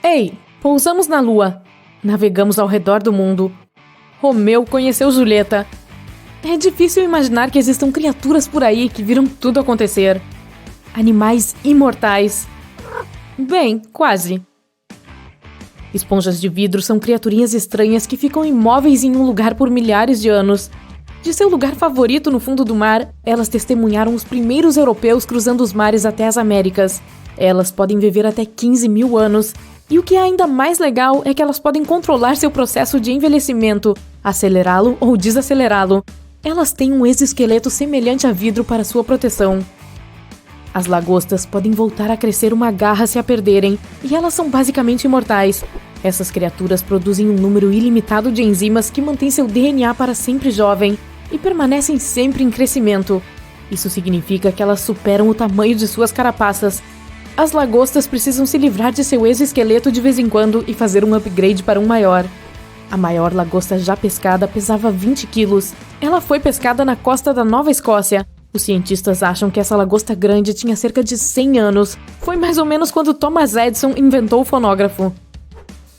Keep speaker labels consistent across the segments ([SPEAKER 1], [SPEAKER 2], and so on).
[SPEAKER 1] Ei, pousamos na Lua. Navegamos ao redor do mundo. Romeu conheceu Julieta. É difícil imaginar que existam criaturas por aí que viram tudo acontecer. Animais imortais. Bem, quase. Esponjas de vidro são criaturinhas estranhas que ficam imóveis em um lugar por milhares de anos. De seu lugar favorito no fundo do mar, elas testemunharam os primeiros europeus cruzando os mares até as Américas. Elas podem viver até 15 mil anos. E o que é ainda mais legal é que elas podem controlar seu processo de envelhecimento, acelerá-lo ou desacelerá-lo. Elas têm um exoesqueleto semelhante a vidro para sua proteção. As lagostas podem voltar a crescer uma garra se a perderem, e elas são basicamente imortais. Essas criaturas produzem um número ilimitado de enzimas que mantêm seu DNA para sempre jovem e permanecem sempre em crescimento. Isso significa que elas superam o tamanho de suas carapaças. As lagostas precisam se livrar de seu exoesqueleto de vez em quando e fazer um upgrade para um maior. A maior lagosta já pescada pesava 20 quilos. Ela foi pescada na costa da Nova Escócia. Os cientistas acham que essa lagosta grande tinha cerca de 100 anos. Foi mais ou menos quando Thomas Edison inventou o fonógrafo.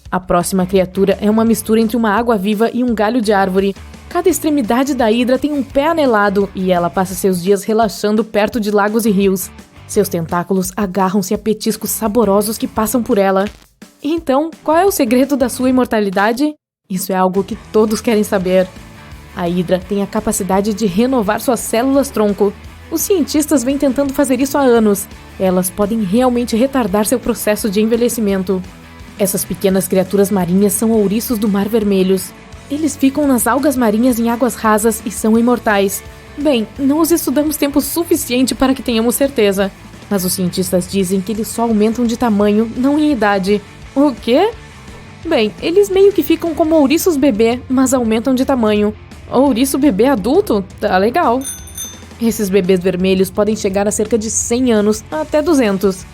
[SPEAKER 1] A próxima criatura é uma mistura entre uma água-viva e um galho de árvore. Cada extremidade da hidra tem um pé anelado e ela passa seus dias relaxando perto de lagos e rios. Seus tentáculos agarram-se a petiscos saborosos que passam por ela. Então, qual é o segredo da sua imortalidade? Isso é algo que todos querem saber. A hidra tem a capacidade de renovar suas células-tronco. Os cientistas vêm tentando fazer isso há anos. Elas podem realmente retardar seu processo de envelhecimento. Essas pequenas criaturas marinhas são ouriços do Mar Vermelhos. Eles ficam nas algas marinhas em águas rasas e são imortais. Bem, não os estudamos tempo suficiente para que tenhamos certeza. Mas os cientistas dizem que eles só aumentam de tamanho, não em idade. O quê? Bem, eles meio que ficam como ouriços bebê, mas aumentam de tamanho. Ouriço bebê adulto? Tá legal. Esses bebês vermelhos podem chegar a cerca de 100 anos, até 200.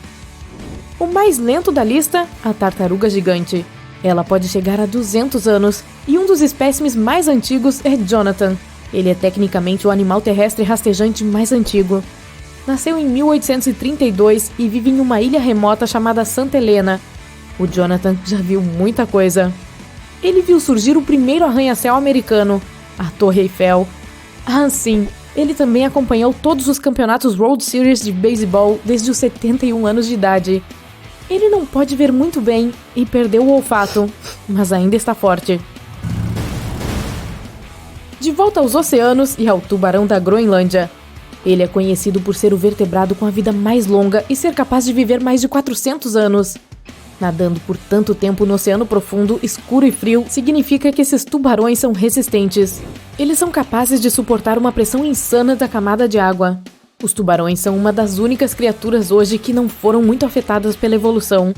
[SPEAKER 1] O mais lento da lista, a tartaruga gigante. Ela pode chegar a 200 anos, e um dos espécimes mais antigos é Jonathan. Ele é tecnicamente o animal terrestre rastejante mais antigo. Nasceu em 1832 e vive em uma ilha remota chamada Santa Helena. O Jonathan já viu muita coisa. Ele viu surgir o primeiro arranha-céu americano, a Torre Eiffel. Ah, sim, ele também acompanhou todos os campeonatos World Series de beisebol desde os 71 anos de idade. Ele não pode ver muito bem e perdeu o olfato, mas ainda está forte. De volta aos oceanos e ao tubarão da Groenlândia. Ele é conhecido por ser o vertebrado com a vida mais longa e ser capaz de viver mais de 400 anos. Nadando por tanto tempo no oceano profundo, escuro e frio, significa que esses tubarões são resistentes. Eles são capazes de suportar uma pressão insana da camada de água. Os tubarões são uma das únicas criaturas hoje que não foram muito afetadas pela evolução.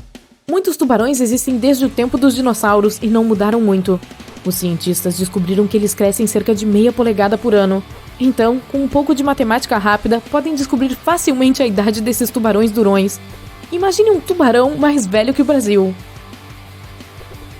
[SPEAKER 1] Muitos tubarões existem desde o tempo dos dinossauros e não mudaram muito. Os cientistas descobriram que eles crescem cerca de meia polegada por ano. Então, com um pouco de matemática rápida, podem descobrir facilmente a idade desses tubarões durões. Imagine um tubarão mais velho que o Brasil.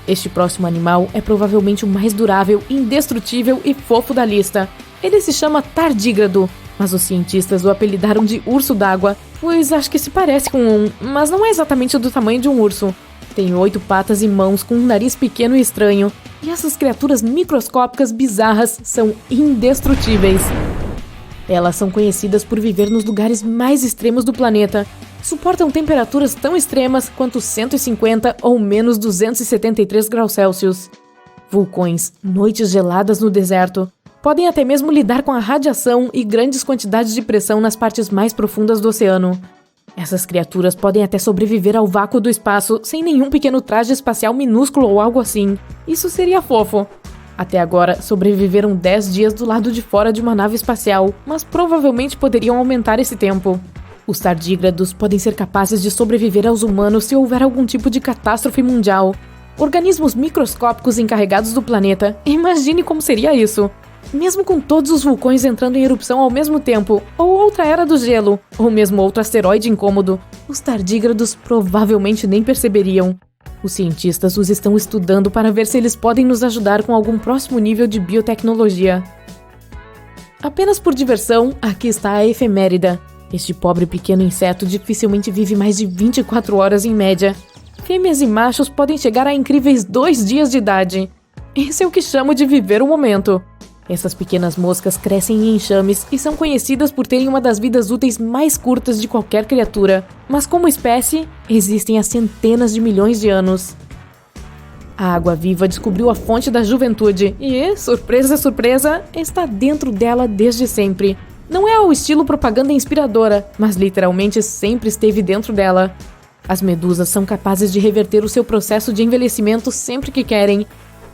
[SPEAKER 1] Este próximo animal é provavelmente o mais durável, indestrutível e fofo da lista. Ele se chama tardígrado, mas os cientistas o apelidaram de urso d'água, pois acho que se parece com um, mas não é exatamente do tamanho de um urso. Tem 8 patas e mãos com um nariz pequeno e estranho, e essas criaturas microscópicas bizarras são indestrutíveis. Elas são conhecidas por viver nos lugares mais extremos do planeta. Suportam temperaturas tão extremas quanto 150 ou menos 273 graus Celsius. Vulcões, noites geladas no deserto, podem até mesmo lidar com a radiação e grandes quantidades de pressão nas partes mais profundas do oceano. Essas criaturas podem até sobreviver ao vácuo do espaço sem nenhum pequeno traje espacial minúsculo ou algo assim. Isso seria fofo. Até agora, sobreviveram 10 dias do lado de fora de uma nave espacial, mas provavelmente poderiam aumentar esse tempo. Os tardígrados podem ser capazes de sobreviver aos humanos se houver algum tipo de catástrofe mundial. Organismos microscópicos encarregados do planeta, imagine como seria isso! Mesmo com todos os vulcões entrando em erupção ao mesmo tempo, ou outra era do gelo, ou mesmo outro asteroide incômodo, os tardígrados provavelmente nem perceberiam. Os cientistas os estão estudando para ver se eles podem nos ajudar com algum próximo nível de biotecnologia. Apenas por diversão, aqui está a efemérida. Este pobre pequeno inseto dificilmente vive mais de 24 horas em média. fêmeas e machos podem chegar a incríveis 2 dias de idade. Esse é o que chamo de viver o momento. Essas pequenas moscas crescem em enxames e são conhecidas por terem uma das vidas úteis mais curtas de qualquer criatura, mas como espécie, existem há centenas de milhões de anos. A água-viva descobriu a fonte da juventude e, surpresa, surpresa, está dentro dela desde sempre. Não é ao estilo propaganda inspiradora, mas literalmente sempre esteve dentro dela. As medusas são capazes de reverter o seu processo de envelhecimento sempre que querem.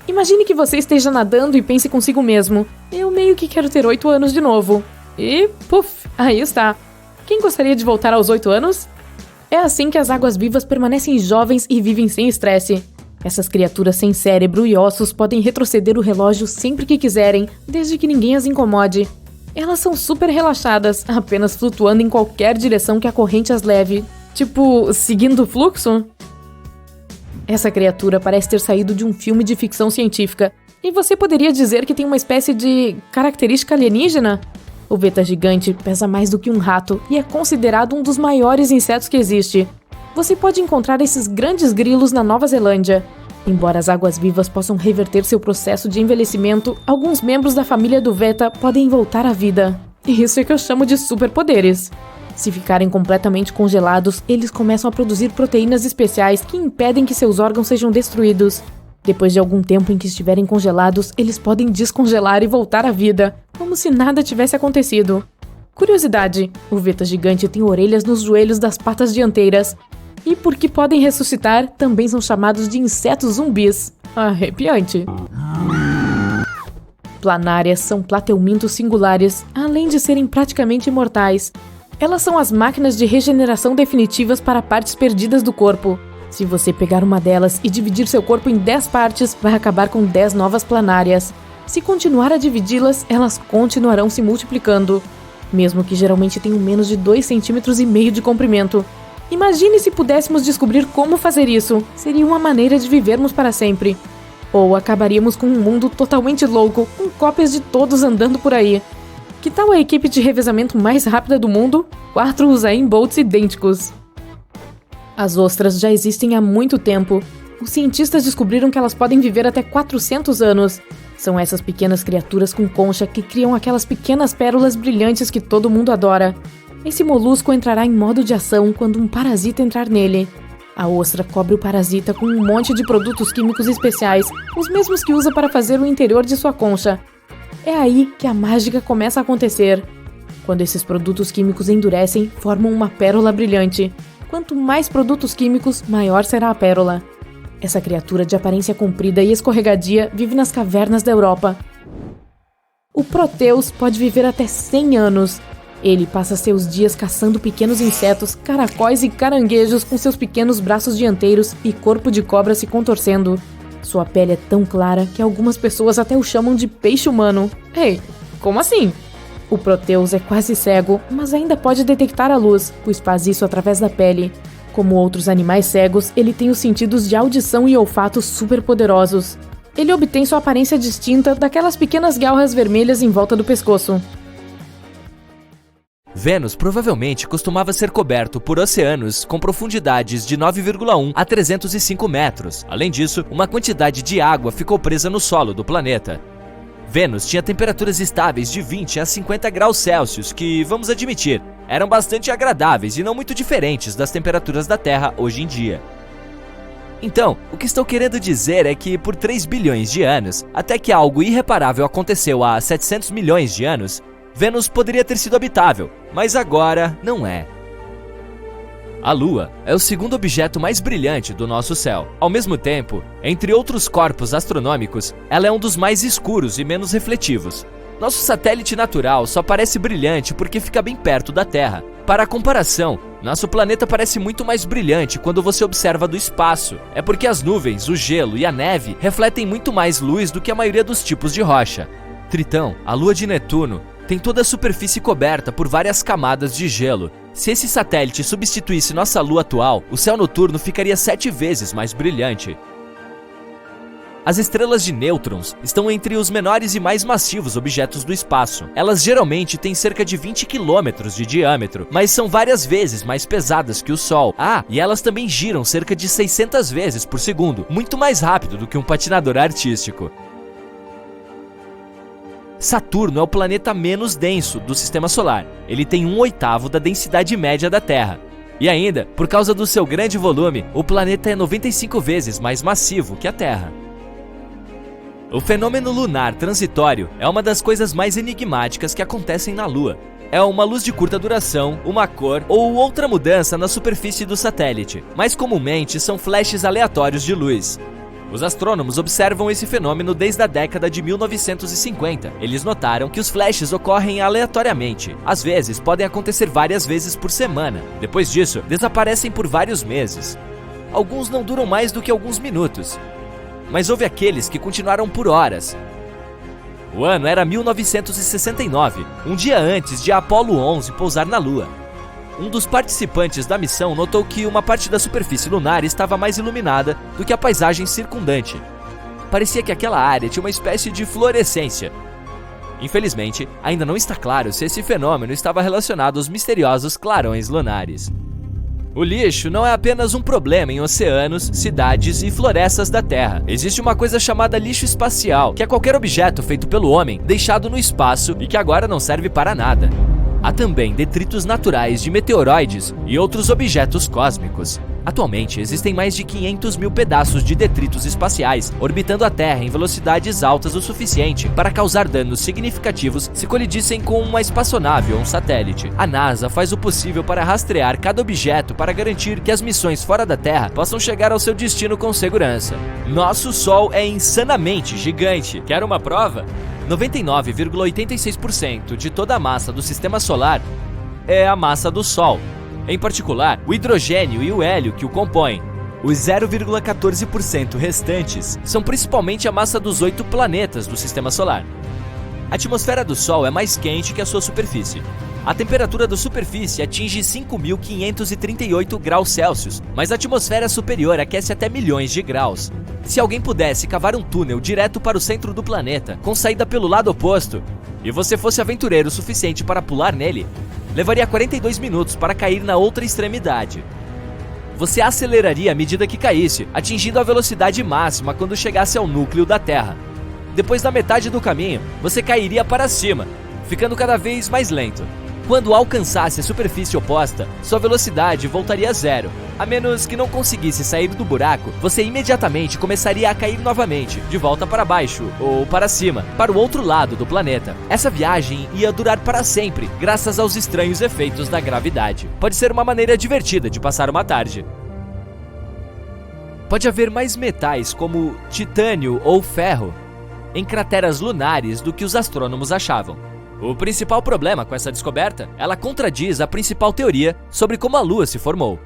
[SPEAKER 1] Imagine que você esteja nadando e pense consigo mesmo: eu meio que quero ter 8 anos de novo. E, puf, aí está. Quem gostaria de voltar aos 8 anos? É assim que as águas-vivas permanecem jovens e vivem sem estresse. Essas criaturas sem cérebro e ossos podem retroceder o relógio sempre que quiserem, desde que ninguém as incomode. Elas são super relaxadas, apenas flutuando em qualquer direção que a corrente as leve. Tipo, seguindo o fluxo? Essa criatura parece ter saído de um filme de ficção científica. E você poderia dizer que tem uma espécie de característica alienígena? O Veta gigante pesa mais do que um rato e é considerado um dos maiores insetos que existe. Você pode encontrar esses grandes grilos na Nova Zelândia. Embora as águas-vivas possam reverter seu processo de envelhecimento, alguns membros da família do Veta podem voltar à vida. Isso é que eu chamo de superpoderes. Se ficarem completamente congelados, eles começam a produzir proteínas especiais que impedem que seus órgãos sejam destruídos. Depois de algum tempo em que estiverem congelados, eles podem descongelar e voltar à vida, como se nada tivesse acontecido. Curiosidade: o Veta gigante tem orelhas nos joelhos das patas dianteiras. E porque podem ressuscitar, também são chamados de insetos zumbis. Arrepiante. Planárias são plateumintos singulares, além de serem praticamente imortais. Elas são as máquinas de regeneração definitivas para partes perdidas do corpo. Se você pegar uma delas e dividir seu corpo em 10 partes, vai acabar com 10 novas planárias. Se continuar a dividi-las, elas continuarão se multiplicando, mesmo que geralmente tenham menos de 2,5 cm de comprimento. Imagine se pudéssemos descobrir como fazer isso. Seria uma maneira de vivermos para sempre. Ou acabaríamos com um mundo totalmente louco, com cópias de todos andando por aí. Que tal a equipe de revezamento mais rápida do mundo? 4 Usain Bolts idênticos. As ostras já existem há muito tempo. Os cientistas descobriram que elas podem viver até 400 anos. São essas pequenas criaturas com concha que criam aquelas pequenas pérolas brilhantes que todo mundo adora. Esse molusco entrará em modo de ação quando um parasita entrar nele. A ostra cobre o parasita com um monte de produtos químicos especiais, os mesmos que usa para fazer o interior de sua concha. É aí que a mágica começa a acontecer. Quando esses produtos químicos endurecem, formam uma pérola brilhante. Quanto mais produtos químicos, maior será a pérola. Essa criatura de aparência comprida e escorregadia vive nas cavernas da Europa. O Proteus pode viver até 100 anos. Ele passa seus dias caçando pequenos insetos, caracóis e caranguejos com seus pequenos braços dianteiros e corpo de cobra se contorcendo. Sua pele é tão clara que algumas pessoas até o chamam de peixe humano. Ei, como assim? O Proteus é quase cego, mas ainda pode detectar a luz, pois faz isso através da pele. Como outros animais cegos, ele tem os sentidos de audição e olfato super poderosos. Ele obtém sua aparência distinta daquelas pequenas garras vermelhas em volta do pescoço.
[SPEAKER 2] Vênus provavelmente costumava ser coberto por oceanos com profundidades de 9,1 a 305 metros. Além disso, uma quantidade de água ficou presa no solo do planeta. Vênus tinha temperaturas estáveis de 20 a 50 graus Celsius que, vamos admitir, eram bastante agradáveis e não muito diferentes das temperaturas da Terra hoje em dia. Então, o que estou querendo dizer é que por 3 bilhões de anos, até que algo irreparável aconteceu há 700 milhões de anos, Vênus poderia ter sido habitável, mas agora não é. A Lua é o segundo objeto mais brilhante do nosso céu. Ao mesmo tempo, entre outros corpos astronômicos, ela é um dos mais escuros e menos refletivos. Nosso satélite natural só parece brilhante porque fica bem perto da Terra. Para comparação, nosso planeta parece muito mais brilhante quando você observa do espaço. É porque as nuvens, o gelo e a neve refletem muito mais luz do que a maioria dos tipos de rocha. Tritão, a lua de Netuno, tem toda a superfície coberta por várias camadas de gelo. Se esse satélite substituísse nossa lua atual, o céu noturno ficaria 7 vezes mais brilhante. As estrelas de nêutrons estão entre os menores e mais massivos objetos do espaço. Elas geralmente têm cerca de 20 quilômetros de diâmetro, mas são várias vezes mais pesadas que o Sol. E elas também giram cerca de 600 vezes por segundo, muito mais rápido do que um patinador artístico. Saturno é o planeta menos denso do Sistema Solar. Ele tem 1/8 da densidade média da Terra. E ainda, por causa do seu grande volume, o planeta é 95 vezes mais massivo que a Terra. O fenômeno lunar transitório é uma das coisas mais enigmáticas que acontecem na Lua. É uma luz de curta duração, uma cor ou outra mudança na superfície do satélite. Mais comumente, são flashes aleatórios de luz. Os astrônomos observam esse fenômeno desde a década de 1950. Eles notaram que os flashes ocorrem aleatoriamente. Às vezes, podem acontecer várias vezes por semana. Depois disso, desaparecem por vários meses. Alguns não duram mais do que alguns minutos. Mas houve aqueles que continuaram por horas. O ano era 1969, um dia antes de Apollo 11 pousar na Lua. Um dos participantes da missão notou que uma parte da superfície lunar estava mais iluminada do que a paisagem circundante. Parecia que aquela área tinha uma espécie de fluorescência. Infelizmente, ainda não está claro se esse fenômeno estava relacionado aos misteriosos clarões lunares. O lixo não é apenas um problema em oceanos, cidades e florestas da Terra. Existe uma coisa chamada lixo espacial, que é qualquer objeto feito pelo homem, deixado no espaço e que agora não serve para nada. Há também detritos naturais de meteoroides e outros objetos cósmicos. Atualmente, existem mais de 500 mil pedaços de detritos espaciais orbitando a Terra em velocidades altas o suficiente para causar danos significativos se colidissem com uma espaçonave ou um satélite. A NASA faz o possível para rastrear cada objeto para garantir que as missões fora da Terra possam chegar ao seu destino com segurança. Nosso Sol é insanamente gigante. Quer uma prova? 99,86% de toda a massa do Sistema Solar é a massa do Sol. Em particular, o hidrogênio e o hélio que o compõem. Os 0,14% restantes são principalmente a massa dos 8 planetas do Sistema Solar. A atmosfera do Sol é mais quente que a sua superfície. A temperatura da superfície atinge 5.538 graus Celsius, mas a atmosfera superior aquece até milhões de graus. Se alguém pudesse cavar um túnel direto para o centro do planeta, com saída pelo lado oposto, e você fosse aventureiro o suficiente para pular nele, levaria 42 minutos para cair na outra extremidade. Você aceleraria à medida que caísse, atingindo a velocidade máxima quando chegasse ao núcleo da Terra. Depois da metade do caminho, você cairia para cima, ficando cada vez mais lento. Quando alcançasse a superfície oposta, sua velocidade voltaria a zero. A menos que não conseguisse sair do buraco, você imediatamente começaria a cair novamente, de volta para baixo, ou para cima, para o outro lado do planeta. Essa viagem ia durar para sempre, graças aos estranhos efeitos da gravidade. Pode ser uma maneira divertida de passar uma tarde. Pode haver mais metais como titânio ou ferro em crateras lunares do que os astrônomos achavam. O principal problema com essa descoberta, ela contradiz a principal teoria sobre como a Lua se formou,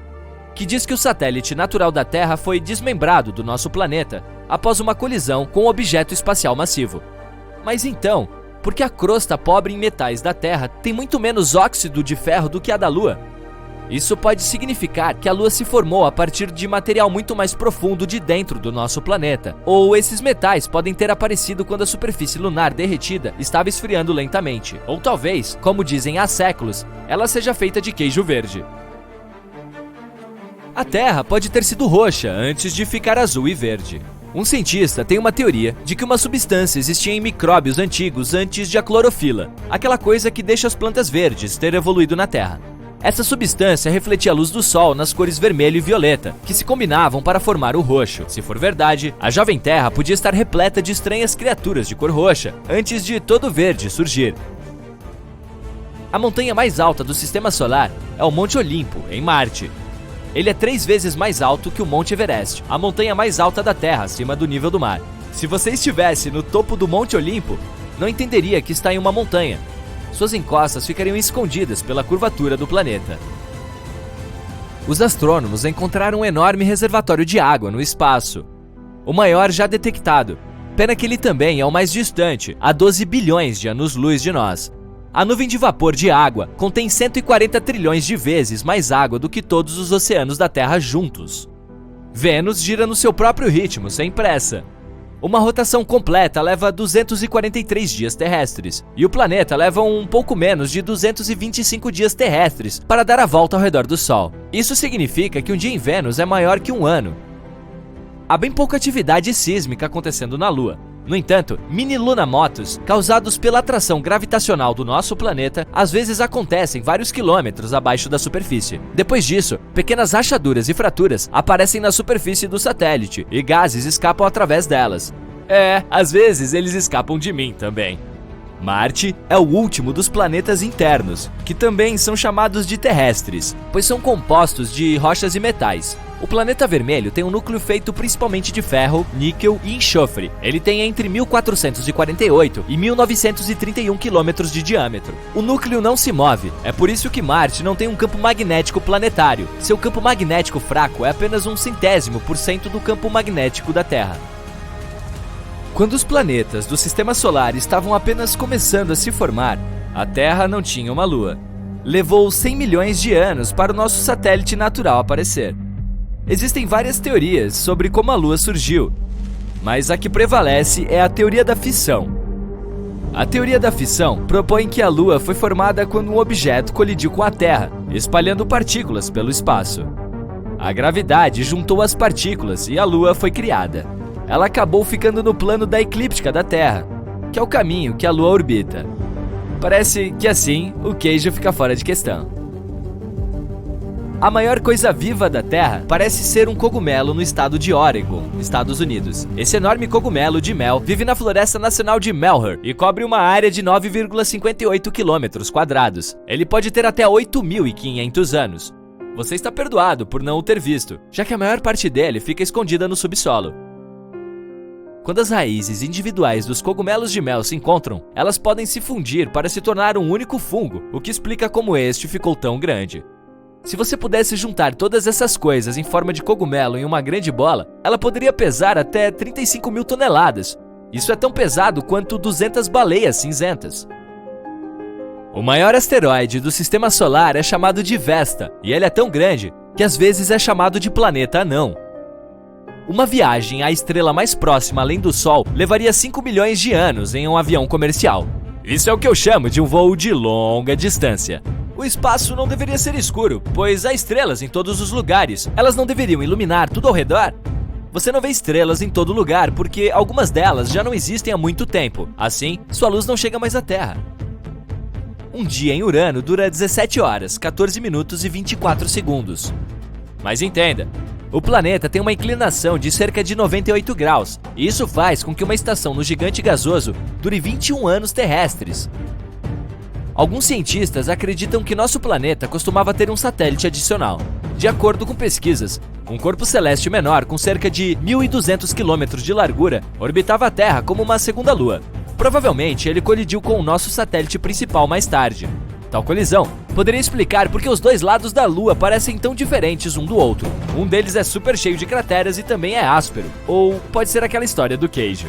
[SPEAKER 2] que diz que o satélite natural da Terra foi desmembrado do nosso planeta após uma colisão com um objeto espacial massivo. Mas então, por que a crosta pobre em metais da Terra tem muito menos óxido de ferro do que a da Lua? Isso pode significar que a Lua se formou a partir de material muito mais profundo de dentro do nosso planeta. Ou esses metais podem ter aparecido quando a superfície lunar derretida estava esfriando lentamente. Ou talvez, como dizem há séculos, ela seja feita de queijo verde. A Terra pode ter sido roxa antes de ficar azul e verde. Um cientista tem uma teoria de que uma substância existia em micróbios antigos antes de a clorofila, aquela coisa que deixa as plantas verdes, ter evoluído na Terra. Essa substância refletia a luz do Sol nas cores vermelho e violeta, que se combinavam para formar o roxo. Se for verdade, a jovem Terra podia estar repleta de estranhas criaturas de cor roxa, antes de todo o verde surgir. A montanha mais alta do Sistema Solar é o Monte Olimpo, em Marte. Ele é 3 vezes mais alto que o Monte Everest, a montanha mais alta da Terra, acima do nível do mar. Se você estivesse no topo do Monte Olimpo, não entenderia que está em uma montanha. Suas encostas ficariam escondidas pela curvatura do planeta. Os astrônomos encontraram um enorme reservatório de água no espaço, o maior já detectado. Pena que ele também é o mais distante, a 12 bilhões de anos-luz de nós. A nuvem de vapor de água contém 140 trilhões de vezes mais água do que todos os oceanos da Terra juntos. Vênus gira no seu próprio ritmo, sem pressa. Uma rotação completa leva 243 dias terrestres, e o planeta leva um pouco menos de 225 dias terrestres para dar a volta ao redor do Sol. Isso significa que um dia em Vênus é maior que um ano. Há bem pouca atividade sísmica acontecendo na Lua. No entanto, mini-lunamotos, causados pela atração gravitacional do nosso planeta, às vezes acontecem vários quilômetros abaixo da superfície. Depois disso, pequenas rachaduras e fraturas aparecem na superfície do satélite e gases escapam através delas. Às vezes eles escapam de mim também. Marte é o último dos planetas internos, que também são chamados de terrestres, pois são compostos de rochas e metais. O planeta vermelho tem um núcleo feito principalmente de ferro, níquel e enxofre. Ele tem entre 1.448 e 1.931 quilômetros de diâmetro. O núcleo não se move, é por isso que Marte não tem um campo magnético planetário. Seu campo magnético fraco é apenas 0,1% do campo magnético da Terra. Quando os planetas do Sistema Solar estavam apenas começando a se formar, a Terra não tinha uma Lua. Levou 100 milhões de anos para o nosso satélite natural aparecer. Existem várias teorias sobre como a Lua surgiu, mas a que prevalece é a teoria da fissão. A teoria da fissão propõe que a Lua foi formada quando um objeto colidiu com a Terra, espalhando partículas pelo espaço. A gravidade juntou as partículas e a Lua foi criada. Ela acabou ficando no plano da eclíptica da Terra, que é o caminho que a Lua orbita. Parece que assim o queijo fica fora de questão. A maior coisa viva da Terra parece ser um cogumelo no estado de Oregon, Estados Unidos. Esse enorme cogumelo de mel vive na Floresta Nacional de Malheur e cobre uma área de 9,58 km². Ele pode ter até 8.500 anos. Você está perdoado por não o ter visto, já que a maior parte dele fica escondida no subsolo. Quando as raízes individuais dos cogumelos de mel se encontram, elas podem se fundir para se tornar um único fungo, o que explica como este ficou tão grande. Se você pudesse juntar todas essas coisas em forma de cogumelo em uma grande bola, ela poderia pesar até 35 mil toneladas. Isso é tão pesado quanto 200 baleias cinzentas. O maior asteroide do Sistema Solar é chamado de Vesta, e ele é tão grande que às vezes é chamado de planeta anão. Uma viagem à estrela mais próxima além do Sol levaria 5 milhões de anos em um avião comercial. Isso é o que eu chamo de um voo de longa distância. O espaço não deveria ser escuro, pois há estrelas em todos os lugares. Elas não deveriam iluminar tudo ao redor? Você não vê estrelas em todo lugar porque algumas delas já não existem há muito tempo. Assim, sua luz não chega mais à Terra. Um dia em Urano dura 17 horas, 14 minutos e 24 segundos. Mas entenda, o planeta tem uma inclinação de cerca de 98 graus, e isso faz com que uma estação no gigante gasoso dure 21 anos terrestres. Alguns cientistas acreditam que nosso planeta costumava ter um satélite adicional. De acordo com pesquisas, um corpo celeste menor com cerca de 1.200 km de largura orbitava a Terra como uma segunda lua. Provavelmente ele colidiu com o nosso satélite principal mais tarde. Tal colisão poderia explicar por que os dois lados da Lua parecem tão diferentes um do outro. Um deles é super cheio de crateras e também é áspero. Ou pode ser aquela história do queijo.